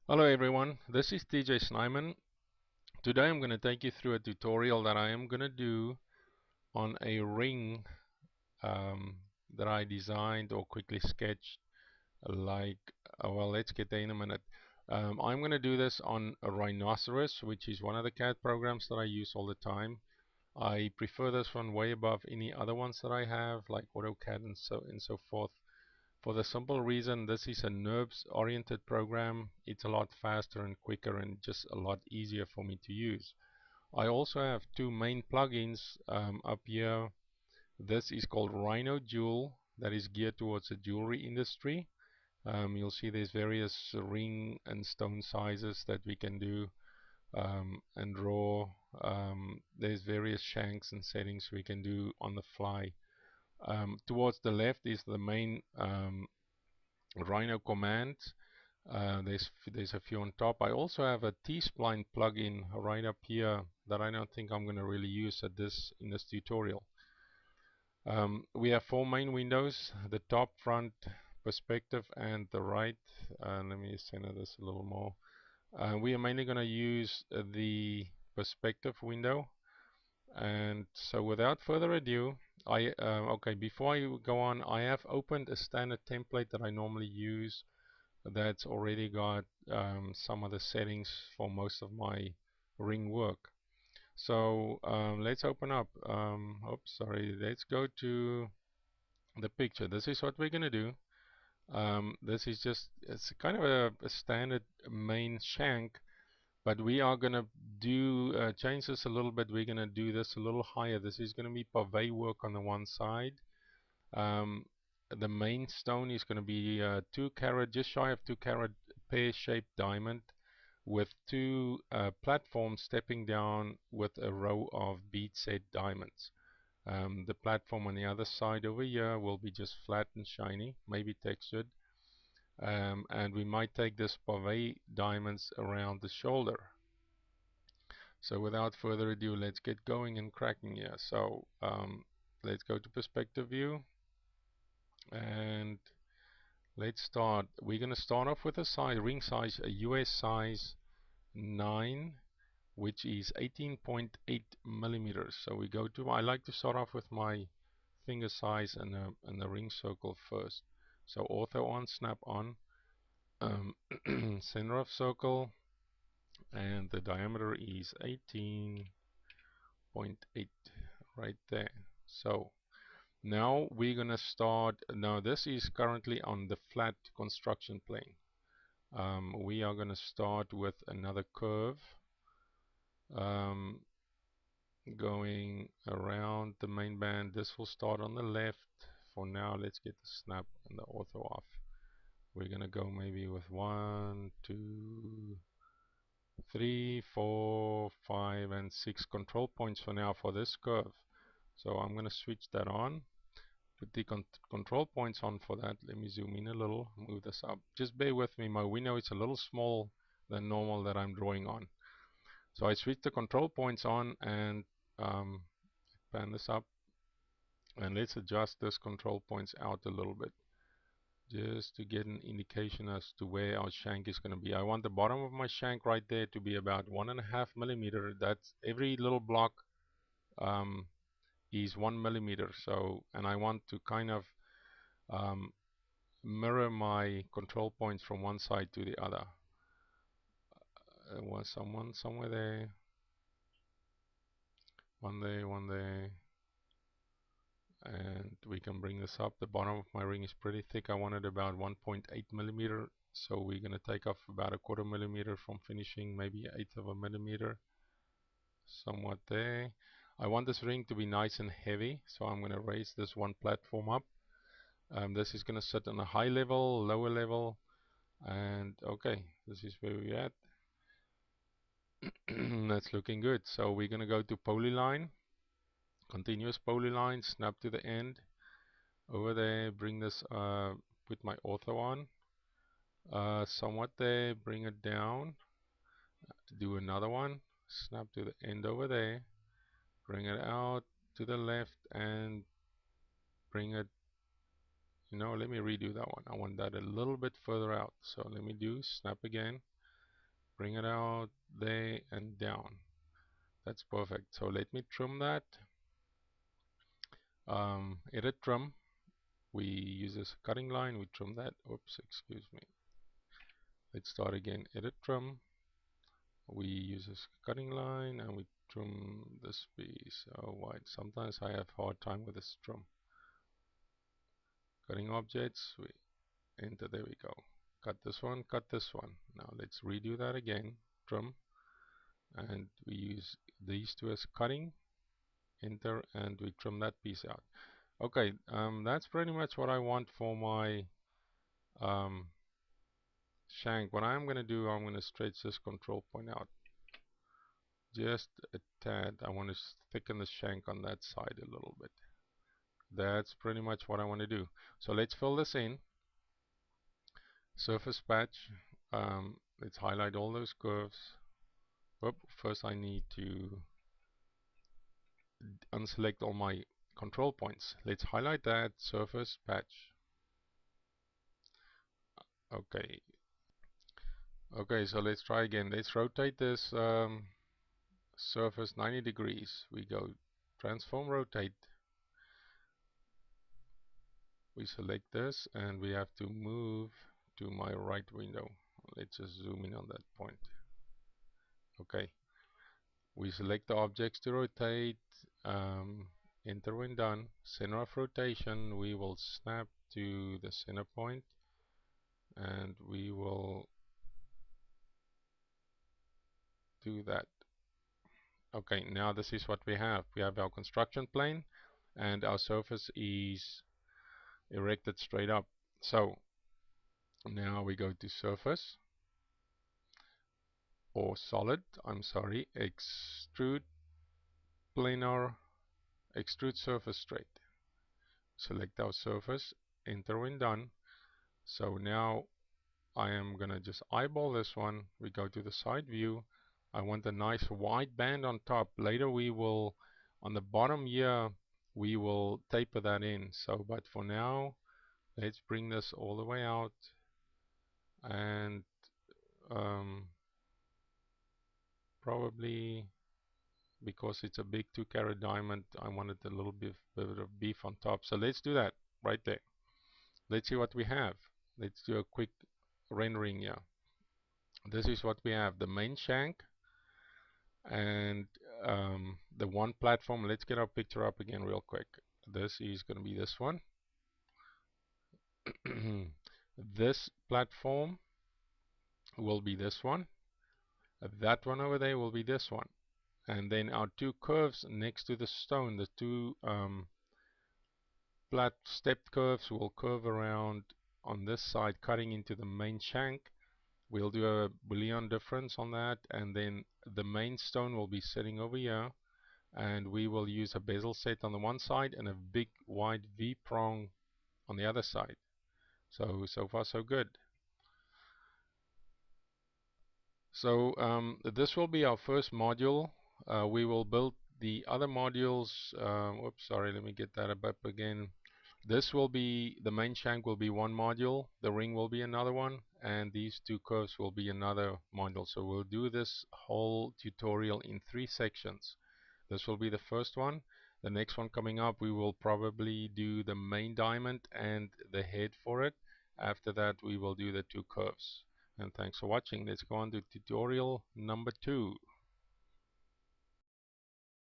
Hello everyone, this is TJ Snyman. Today I'm going to take you through a tutorial that I am going to do on a ring um, that I designed or quickly sketched like, well, let's get there in a minute. I'm going to do this on a rhinoceros, which is one of the CAD programs that I use all the time. I prefer this one way above any other ones that I have, like AutoCAD and so forth. For the simple reason this is a NURBS oriented program, it's a lot faster and quicker and just a lot easier for me to use. I also have two main plugins up here. This is called RHINO Jewel, that is geared towards the jewelry industry. You'll see there's various ring and stone sizes that we can do and draw. There's various shanks and settings we can do on the fly. Towards the left is the main RHINO command. There's a few on top. I also have a T-spline plugin right up here that I don't think I'm going to really use in this tutorial. We have four main windows: the top, front, perspective, and the right. Let me center this a little more. We are mainly going to use the perspective window. And so, without further ado, okay. Before I go on, I have opened a standard template that I normally use that's already got some of the settings for most of my ring work. So let's open up. Oops, sorry. Let's go to the picture. This is what we're going to do. This is just, it's kind of a standard main shank, but we are going to do change this a little bit. We're going to do this a little higher. This is going to be pavé work on the one side. Um, the main stone is going to be 2 carat, just shy of 2 carat pear-shaped diamond with two platforms stepping down with a row of bead set diamonds. The platform on the other side over here will be just flat and shiny, maybe textured. And we might take this pavé diamonds around the shoulder. So without further ado, let's get going and cracking here. So let's go to perspective view and let's start. We're going to start off with a size, ring size, a US size 9, which is 18.8 millimeters. So we go to, I like to start off with my finger size and the ring circle first. So ortho on, snap on, center of circle, and the diameter is 18.8 right there. So now we're gonna start. Now this is currently on the flat construction plane. We are gonna start with another curve. Um, Going around the main band. This will start on the left. For now, let's get the snap and the ortho off. We're gonna go maybe with 1, 2, 3, 4, 5, and 6 control points for now for this curve. So I'm gonna switch that on. Put the control points on for that. Let me zoom in a little, move this up. Just bear with me, my window is a little small than normal that I'm drawing on. So I switch the control points on and pan this up, and let's adjust this control points out a little bit just to get an indication as to where our shank is going to be. I want the bottom of my shank right there to be about 1.5 millimeter. That's every little block um, is 1 millimeter. So, and I want to kind of um, mirror my control points from one side to the other. Was someone somewhere there, one there, and we can bring this up. The bottom of my ring is pretty thick. I wanted about 1.8 millimeter, so we're going to take off about 1/4 millimeter from finishing, maybe 1/8 of a millimeter, somewhat there. I want this ring to be nice and heavy, so I'm going to raise this one platform up. This is going to sit on a high level, lower level, and okay, this is where we're at. That's looking good. So we're going to go to polyline, continuous polyline, snap to the end. Over there, bring this, put my ortho on, somewhat there, bring it down, do another one, snap to the end over there, bring it out to the left and bring it, let me redo that one. I want that a little bit further out. So let me do snap again, bring it out there and down. That's perfect. So let me trim that. Edit trim. We use this cutting line. We trim that. Oops, excuse me. Let's start again. Edit trim. We use this cutting line and we trim this piece. Oh, wide. Sometimes I have hard time with this trim. Cutting objects. We enter. There we go. Cut this one. Cut this one. Now let's redo that again. Trim. And we use these two as cutting. Enter, and we trim that piece out. Okay, that's pretty much what I want for my shank. What I'm going to do, I'm going to stretch this control point out just a tad. I want to thicken the shank on that side a little bit. That's pretty much what I want to do. So let's fill this in. Surface patch. Let's highlight all those curves. First I need to unselect all my control points. Let's highlight that surface patch. Okay. Okay, so let's try again. Let's rotate this surface 90 degrees. We go transform rotate. We select this and we have to move to my right window. Let's just zoom in on that point. Okay. We select the objects to rotate. Enter when done. Center of rotation. We will snap to the center point and we will do that. Okay, now this is what we have. We have our construction plane and our surface is erected straight up. So now we go to surface or solid, I'm sorry, extrude planar, extrude surface straight. Select our surface, enter when done. So now I am gonna just eyeball this one. We go to the side view. I want a nice wide band on top. Later we will, on the bottom here, we will taper that in. So, but for now, let's bring this all the way out and probably because it's a big 2-carat diamond, I wanted a little bit of beef on top. So let's do that right there. Let's see what we have. Let's do a quick rendering here. This is what we have, the main shank and the one platform. Let's get our picture up again real quick. This is going to be this one. This platform will be this one. That one over there will be this one. And then our two curves next to the stone, the two flat stepped curves will curve around on this side, cutting into the main shank. We'll do a Boolean difference on that, and then the main stone will be sitting over here, and we will use a bezel set on the one side and a big wide V prong on the other side. So far so good. So this will be our first module. We will build the other modules. Oops, sorry, let me get that up again. This will be, the main shank will be one module, the ring will be another one, and these two curves will be another module. So we'll do this whole tutorial in 3 sections. This will be the first one. The next one coming up, we will probably do the main diamond and the head for it. After that, we will do the 2 curves. And thanks for watching. Let's go on to tutorial number 2.